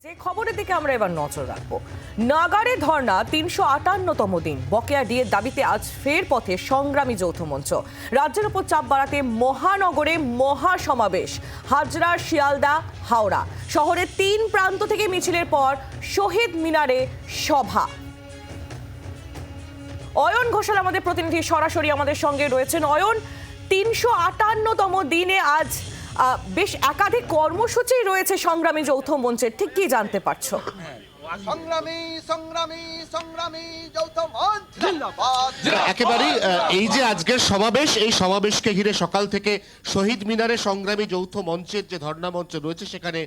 যে খবরের দিকে আমরা এবার নজর রাখবো, নাগারে ধর্না ৩৫৮তম দিন। বকেয়া ডিএর দাবিতে আজ ফের পথে সংগ্রামী যৌথ মঞ্চ। রাজ্যের উপর চাপ বাড়াতে মহানগরে মহা সমাবেশ। হাজরা, শিয়ালদা, হাওড়া শহরের ৩ প্রান্ত থেকে মিছিলের পর শহীদ মিনারে সভা। অয়ন ঘোষাল আমাদের প্রতিনিধি সরাসরি আমাদের সঙ্গে রয়েছেন। অয়ন, ৩৫৮তম দিনে আজ বেশ একাধিক কর্মসূচি রয়েছে সংগ্রামী যৌথ মঞ্চের, ঠিক কি জানতে পারছো? একেবারেই এই যে আজকের সমাবেশ, এই সমাবেশকে ঘিরে সকাল থেকে শহীদ মিনারে সংগ্রামী যৌথ মঞ্চের যে ধর্ণা মঞ্চ রয়েছে সেখানে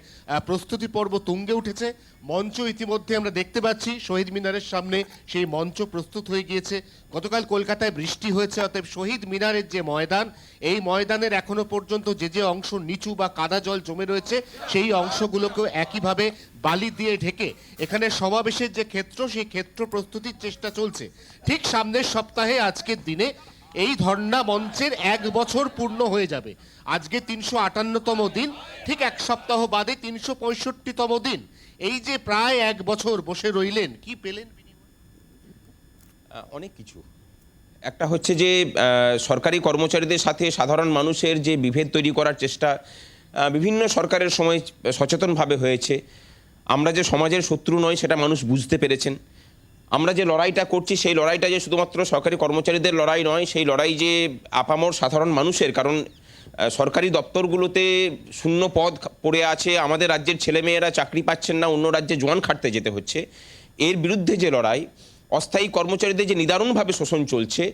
প্রস্তুতি পর্ব তুঙ্গে উঠেছে। মঞ্চ ইতিমধ্যে আমরা দেখতে পাচ্ছি শহীদ মিনারের সামনে সেই মঞ্চ প্রস্তুত হয়ে গিয়েছে। গতকাল কলকাতায় বৃষ্টি হয়েছে, অতএব শহীদ মিনারের যে ময়দান, এই ময়দানের এখনো পর্যন্ত যে অংশ নিচু বা কাদা জল জমে রয়েছে সেই অংশগুলোকেও একইভাবে বালি দিয়ে ঢেকে এখানে সমাবেশের যে ক্ষেত্র, সেই ক্ষেত্র প্রস্তুতির চেষ্টা চলছে। ঠিক সামনের সপ্তাহে আজকের দিনে এই ধর্ণা মঞ্চের 1 বছর পূর্ণ হয়ে যাবে। আজকে ৩৫৮তম দিন, ঠিক 1 সপ্তাহ বাদে ৩৬৫তম দিন। এই যে প্রায় 1 বছর বসে রইলেন, কি পেলেন? অনেক কিছু। একটা হচ্ছে যে সরকারি কর্মচারীদের সাথে সাধারণ মানুষের যে বিভেদ তৈরি করার চেষ্টা বিভিন্ন সরকারের সময় সচেতনভাবে হয়েছে। আমরা যে সমাজের শত্রু নয় সেটা মানুষ বুঝতে পেরেছেন। আমরা যে লড়াইটা করছি সেই লড়াইটা যে শুধুমাত্র সরকারি কর্মচারীদের লড়াই নয়, সেই লড়াই যে আপামর সাধারণ মানুষের। কারণ সরকারি দপ্তরগুলোতে শূন্য পদ পড়ে আছে, আমাদের রাজ্যের ছেলেমেয়েরা চাকরি পাচ্ছেন না, অন্য রাজ্যে জোয়ান খাটতে যেতে হচ্ছে। এর বিরুদ্ধে যে লড়াই, অস্থায়ী কর্মচারীদের যে নিদারুণভাবে শোষণ চলছে,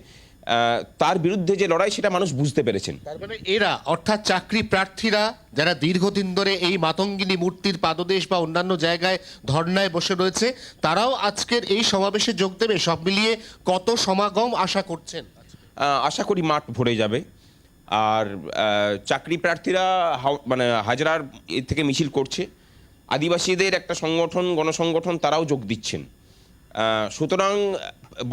তার বিরুদ্ধে যে লড়াই, সেটা মানুষ বুঝতে পেরেছেন। তার মানে এরা অর্থাৎ চাকরি প্রার্থীরা যারা দীর্ঘদিন ধরে এই মাতঙ্গিনী মূর্তির পাদদেশ বা অন্যান্য জায়গায় ধর্নায় বসে রয়েছে, তারাও আজকের এই সমাবেশে যোগ দেবে। সব মিলিয়ে কত সমাগম আশা করছেন? আশা করি মাঠ ভরে যাবে। আর চাকরি প্রার্থীরা মানে হাজরার এর থেকে মিছিল করছে। আদিবাসীদের একটা সংগঠন, গণসংগঠন, তারাও যোগ দিচ্ছেন। সুতরাং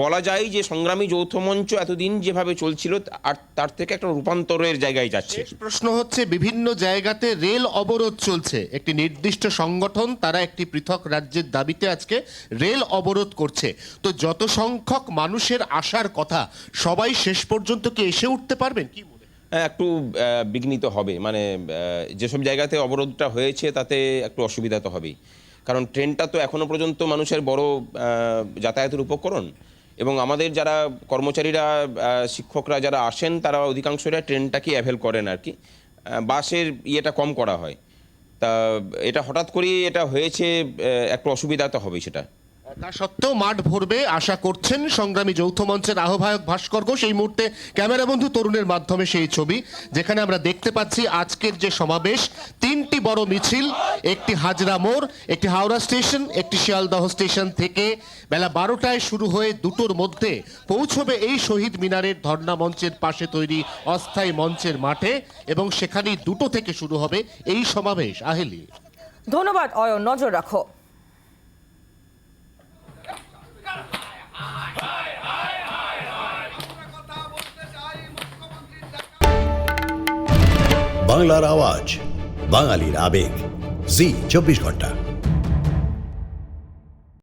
বলা যায় যে সংগ্রামী যৌথ মঞ্চ এতদিন যেভাবে চলছিল আর তার থেকে একটা রূপান্তরের জায়গায় যাচ্ছে। প্রশ্ন হচ্ছে, বিভিন্ন জায়গাতে রেল অবরোধ চলছে। একটি নির্দিষ্ট সংগঠন তারা একটি পৃথক রাজ্যের দাবিতে আজকে রেল অবরোধ করছে। তো যত সংখ্যক মানুষের আসার কথা, সবাই শেষ পর্যন্ত কি এসে উঠতে পারবেন? কি একটু বিঘ্নিত হবে, মানে যেসব জায়গাতে অবরোধটা হয়েছে তাতে একটু অসুবিধা তো হবেই। কারণ ট্রেনটা তো এখনো পর্যন্ত মানুষের বড় যাতায়াতের উপকরণ, এবং আমাদের যারা কর্মচারীরা, শিক্ষকরা যারা আসেন, তারা অধিকাংশরা ট্রেনটাকে অ্যাভেল করেন আর কি। বাসের ইয়েটা কম করা হয়। তা এটা হঠাৎ করেই এটা হয়েছে, একটু অসুবিধা তো হবেই সেটা। তা সত্ত্বেও মাঠ ভরবে আশা করছেন সংগ্রামী যৌথ মঞ্চের আহ্বায়ক ভাস্কর ঘোষ। এই মুহূর্তে ক্যামেরা বন্ধু তরুণের মাধ্যমে সেই ছবি, যেখানে আমরা দেখতে পাচ্ছি আজকের যে সমাবেশ, 3টি বড় মিছিল, একটি হাজরা মোড়, একটি হাওড়া স্টেশন, একটি শিয়ালদহ স্টেশন থেকে বেলা 12টায় শুরু হয়ে 2টোর মধ্যে পৌঁছবে এই শহীদ মিনারের ধর্ণা মঞ্চের পাশে তৈরি অস্থায়ী মঞ্চের মাঠে, এবং সেখানেই 2টো থেকে শুরু হবে এই সমাবেশ। আহেলি, ধন্যবাদ অয়ন, নজর রাখো। বাংলার আওয়াজ, বাঙালির আবেগ, জি 24 ঘন্টা।